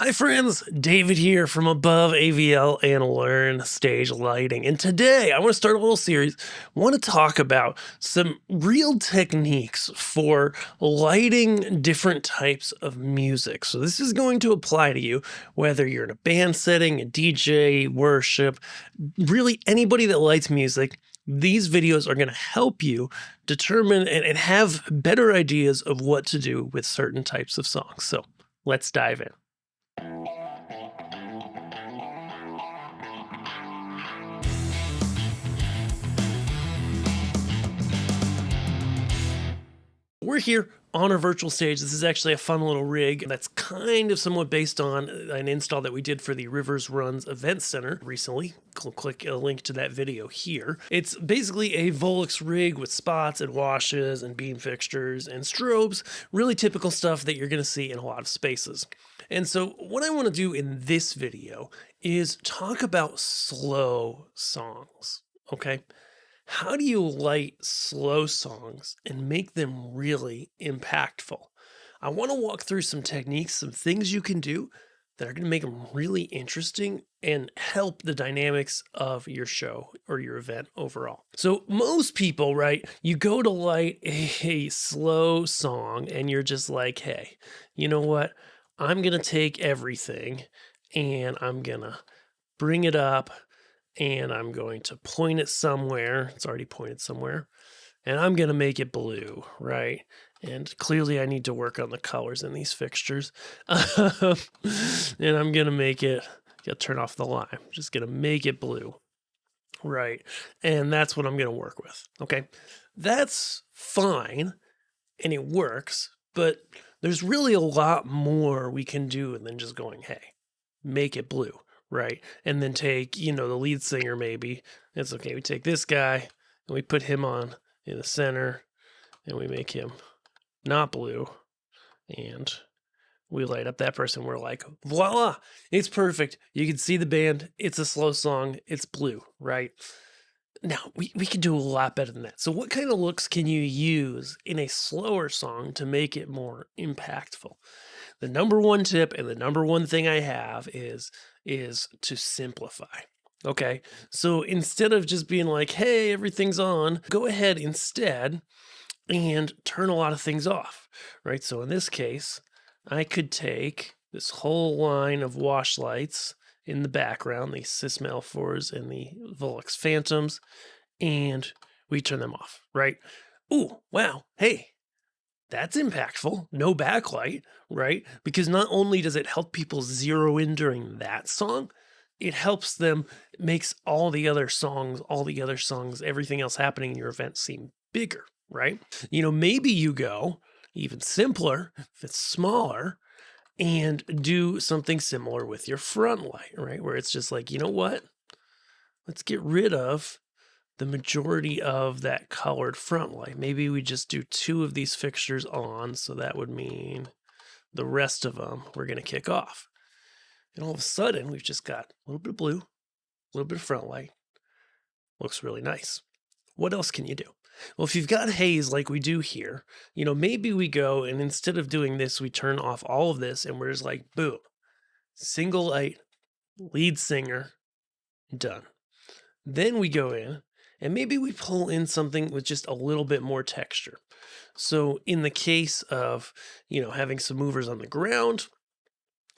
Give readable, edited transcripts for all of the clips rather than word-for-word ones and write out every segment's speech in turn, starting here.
Hi friends, David here from Above AVL and Learn Stage Lighting. And today I want to start a little series. I want to talk about some real techniques for lighting different types of music. So this is going to apply to you, whether you're in a band setting, a DJ, worship, really anybody that lights music. These videos are going to help you determine and have better ideas of what to do with certain types of songs. So let's dive in. We're here on our virtual stage. This is actually a fun little rig that's kind of somewhat based on an install that we did for the Rivers Runs Event Center recently. Click a link to that video here. It's basically a Volux rig with spots and washes and beam fixtures and strobes, really typical stuff that you're going to see in a lot of spaces. And so what I want to do in this video is talk about slow songs, okay? How do you light slow songs and make them really impactful? I want to walk through some techniques, some things you can do that are going to make them really interesting and help the dynamics of your show or your event overall. So most people, right, you go to light a slow song and you're just like, hey, you know what? I'm going to take everything and I'm going to bring it up and I'm going to point it somewhere. It's already pointed somewhere. And I'm going to make it blue, right? And clearly I need to work on the colors in these fixtures. And I'm going to make it, turn off the line. I'm just going to make it blue, right? And that's what I'm going to work with, okay? That's fine, and it works, but there's really a lot more we can do than just going, hey, make it blue. Right. And then take, the lead singer, maybe. It's okay. We take this guy and we put him on in the center and we make him not blue. And we light up that person. We're like, voila, it's perfect. You can see the band. It's a slow song. It's blue, right? Now, we can do a lot better than that. So what kind of looks can you use in a slower song to make it more impactful? The number one tip and the number one thing I have is to simplify. Okay, so instead of just being like, hey, everything's on, go ahead instead and turn a lot of things off, right? So in this case, I could take this whole line of wash lights in the background, the Sysma L4s and the Volux Phantoms, and we turn them off, right? Ooh, wow, hey, that's impactful. No backlight, right? Because not only does it help people zero in during that song, it helps them, makes all the other songs, everything else happening in your event seem bigger, right? Maybe you go even simpler, if it's smaller, and do something similar with your front light, right? Where it's just like, you know what? Let's get rid of the majority of that colored front light. Maybe we just do 2 of these fixtures on, so that would mean the rest of them we're going to kick off. And all of a sudden, we've just got a little bit of blue, a little bit of front light. Looks really nice. What else can you do? Well, if you've got haze like we do here, maybe we go and instead of doing this, we turn off all of this and we're just like, boom, single light, lead singer, done. Then we go in and maybe we pull in something with just a little bit more texture. So in the case of, having some movers on the ground,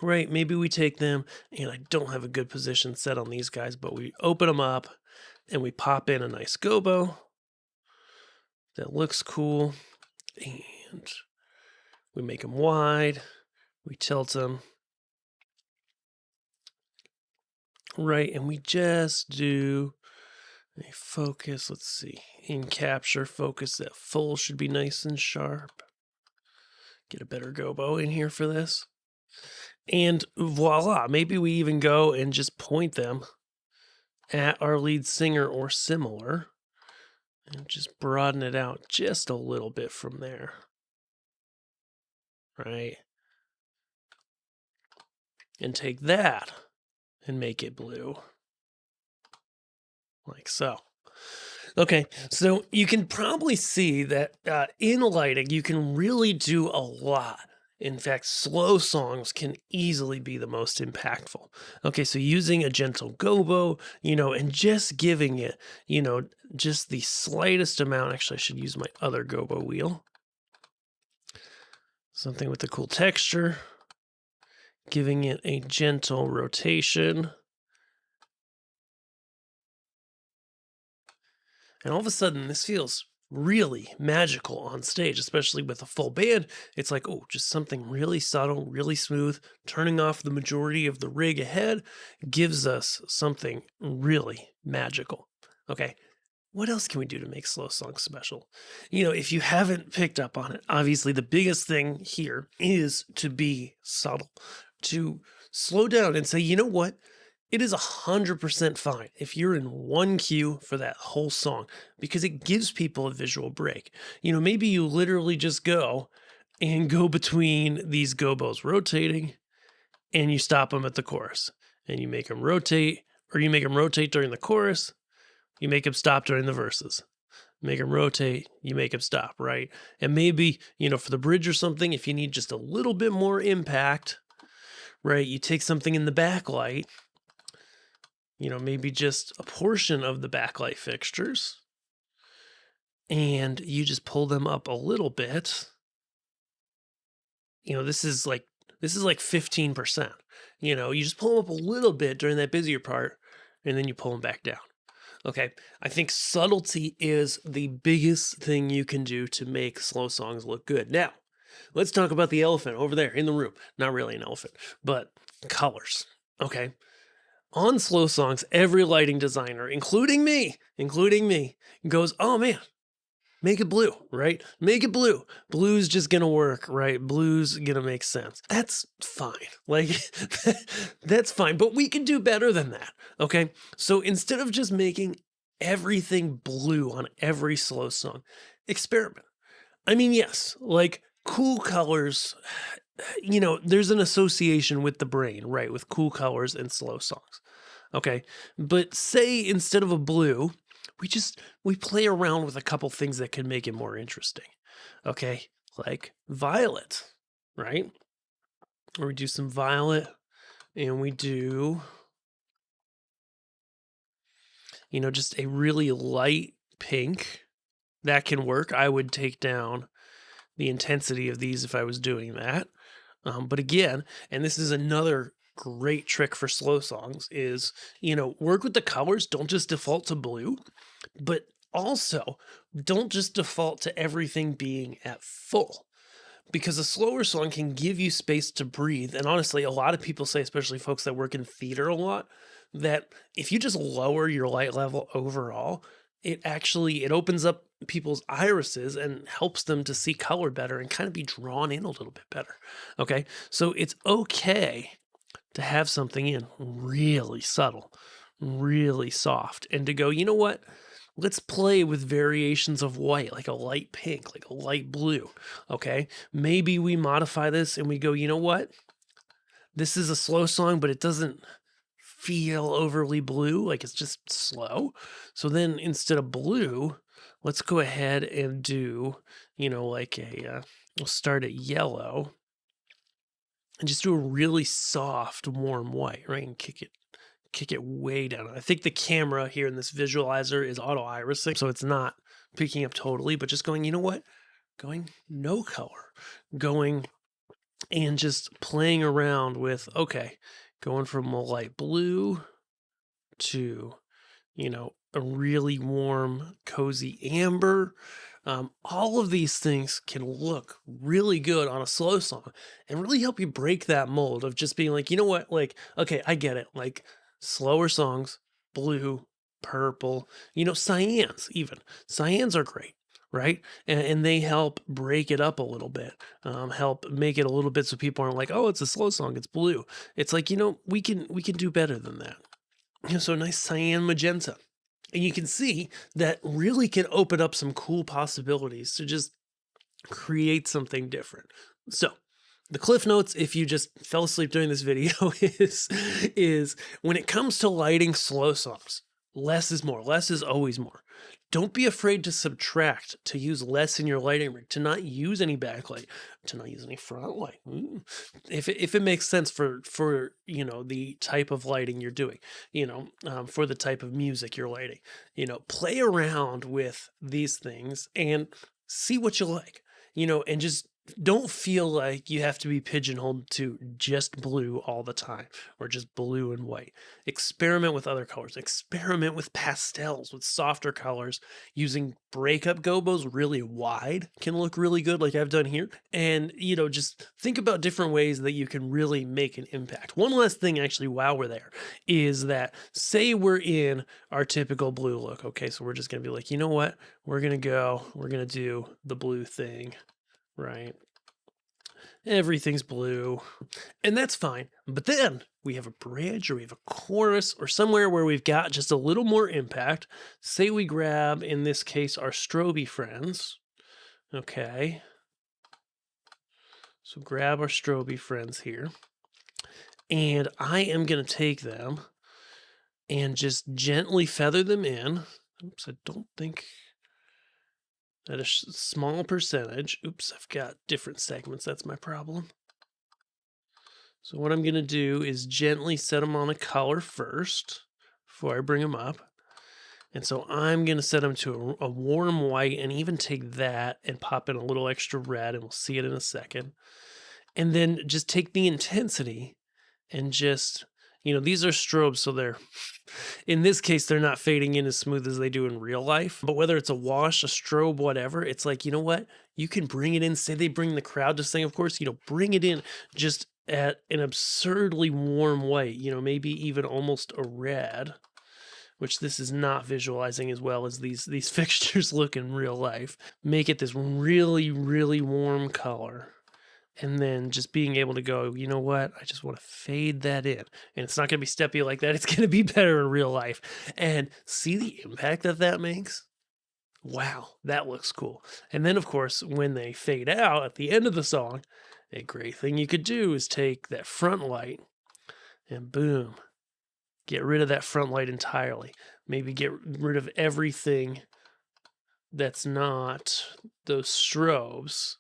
right, maybe we take them, and I don't have a good position set on these guys, but we open them up and we pop in a nice gobo that looks cool, and we make them wide, we tilt them, right, and we just do a focus. Let's see, in capture focus, that full should be nice and sharp. Get a better gobo in here for this. And voila, maybe we even go and just point them at our lead singer or similar and just broaden it out just a little bit from there, right? And take that and make it blue, like so. Okay, so you can probably see that in lighting, you can really do a lot In fact, slow songs can easily be the most impactful. Okay, so using a gentle gobo, and just giving it, just the slightest amount. Actually, I should use my other gobo wheel. Something with a cool texture. Giving it a gentle rotation. And all of a sudden, this feels really magical on stage, especially with a full band. It's like, oh, just something really subtle, really smooth. Turning off the majority of the rig ahead gives us something really magical. Okay, what else can we do to make slow songs special? If you haven't picked up on it, obviously the biggest thing here is to be subtle, to slow down and say, you know what? It is 100% fine if you're in one cue for that whole song because it gives people a visual break. Maybe you literally just go between these gobos rotating and you stop them at the chorus and you make them rotate, or you make them rotate during the chorus, you make them stop during the verses. Make them rotate, you make them stop, right? And maybe, for the bridge or something, if you need just a little bit more impact, right, you take something in the backlight, maybe just a portion of the backlight fixtures, and you just pull them up a little bit. This is like 15%. You just pull them up a little bit during that busier part, and then you pull them back down. Okay, I think subtlety is the biggest thing you can do to make slow songs look good. Now, let's talk about the elephant over there in the room. Not really an elephant, but colors. Okay. On slow songs, every lighting designer, including me, goes, oh man, make it blue, right? Make it blue. Blue's just gonna work, right? Blue's gonna make sense. That's fine. That's fine, but we can do better than that, okay? So instead of just making everything blue on every slow song, experiment. I mean, yes, cool colors, there's an association with the brain, right? With cool colors and slow songs. Okay. But say instead of a blue, we play around with a couple things that can make it more interesting. Okay. Like violet, right? Or we do some violet and we do, just a really light pink. That can work. I would take down the intensity of these if I was doing that. But again, and this is another great trick for slow songs, is, work with the colors. Don't just default to blue, but also don't just default to everything being at full, because a slower song can give you space to breathe. And honestly, a lot of people say, especially folks that work in theater a lot, that if you just lower your light level overall, it opens up people's irises and helps them to see color better and kind of be drawn in a little bit better. Okay. So it's okay to have something in really subtle, really soft, and to go, you know what? Let's play with variations of white, like a light pink, like a light blue. Okay. Maybe we modify this and we go, you know what? This is a slow song, but it doesn't feel overly blue, like it's just slow. So then instead of blue, let's go ahead and do, we'll start at yellow and just do a really soft, warm white, right? And kick it way down. I think the camera here in this visualizer is auto irising, so it's not picking up totally, but just going, you know what? Going no color, going and just playing around with, okay, going from a light blue to, a really warm, cozy amber. All of these things can look really good on a slow song and really help you break that mold of just being like, you know what? Okay, I get it. Slower songs, blue, purple, cyans even. Cyans are great. Right? And they help break it up a little bit, help make it a little bit so people aren't like, oh, it's a slow song, it's blue. It's like, we can do better than that. So a nice cyan magenta. And you can see that really can open up some cool possibilities to just create something different. So the cliff notes, if you just fell asleep during this video, is when it comes to lighting slow songs, less is more. Less is always more. Don't be afraid to subtract, to use less in your lighting rig, to not use any backlight, to not use any front light. If it makes sense for the type of lighting you're doing, for the type of music you're lighting, play around with these things and see what you like, and just don't feel like you have to be pigeonholed to just blue all the time or just blue and white. Experiment with other colors. Experiment with pastels, with softer colors. Using breakup gobos really wide can look really good, like I've done here. And, just think about different ways that you can really make an impact. One last thing, actually, while we're there, is that say we're in our typical blue look. Okay, so we're just going to be like, you know what? We're going to do the blue thing. Right? Everything's blue, and that's fine. But then we have a bridge or we have a chorus or somewhere where we've got just a little more impact. Say we grab, in this case, our strobe friends. Okay. So grab our strobe friends here. And I am going to take them and just gently feather them in. Oops, I don't think... at a small percentage. Oops, I've got different segments. That's my problem. So what I'm going to do is gently set them on a color first before I bring them up. And so I'm going to set them to a warm white and even take that and pop in a little extra red, and we'll see it in a second. And then just take the intensity and just... these are strobes, so they're, in this case, they're not fading in as smooth as they do in real life. But whether it's a wash, a strobe, whatever, it's like, you know what? You can bring it in. Say they bring the crowd to sing, of course, bring it in just at an absurdly warm white, maybe even almost a red, which this is not visualizing as well as these fixtures look in real life. Make it this really, really warm color. And then just being able to go, you know what? I just want to fade that in. And it's not going to be steppy like that. It's going to be better in real life. And see the impact that makes? Wow, that looks cool. And then, of course, when they fade out at the end of the song, a great thing you could do is take that front light and boom, get rid of that front light entirely. Maybe get rid of everything that's not those strobes,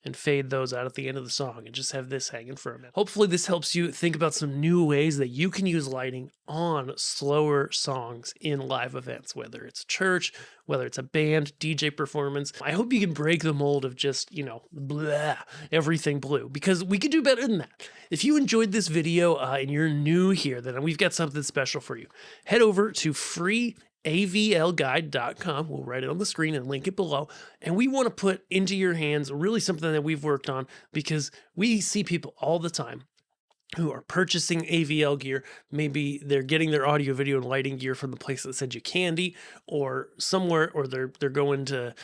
and fade those out at the end of the song and just have this hanging for a minute. Hopefully this helps you think about some new ways that you can use lighting on slower songs in live events, whether it's church, whether it's a band, DJ performance. I hope you can break the mold of just, blah, everything blue, because we could do better than that. If you enjoyed this video and you're new here, then we've got something special for you. Head over to freeavlguide.com. We'll write it on the screen and link it below. And we want to put into your hands really something that we've worked on, because we see people all the time who are purchasing AVL gear. Maybe they're getting their audio, video, and lighting gear from the place that sends you candy or somewhere, or they're going to,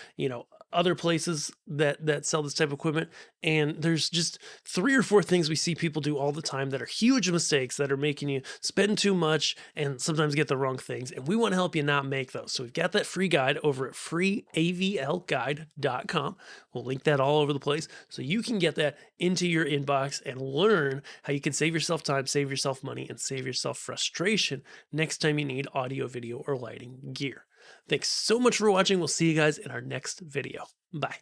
other places that sell this type of equipment. And there's just 3 or 4 things we see people do all the time that are huge mistakes that are making you spend too much and sometimes get the wrong things. And we want to help you not make those. So we've got that free guide over at freeavlguide.com. We'll link that all over the place so you can get that into your inbox and learn how you can save yourself time, save yourself money, and save yourself frustration next time you need audio, video, or lighting gear. Thanks so much for watching. We'll see you guys in our next video. Bye.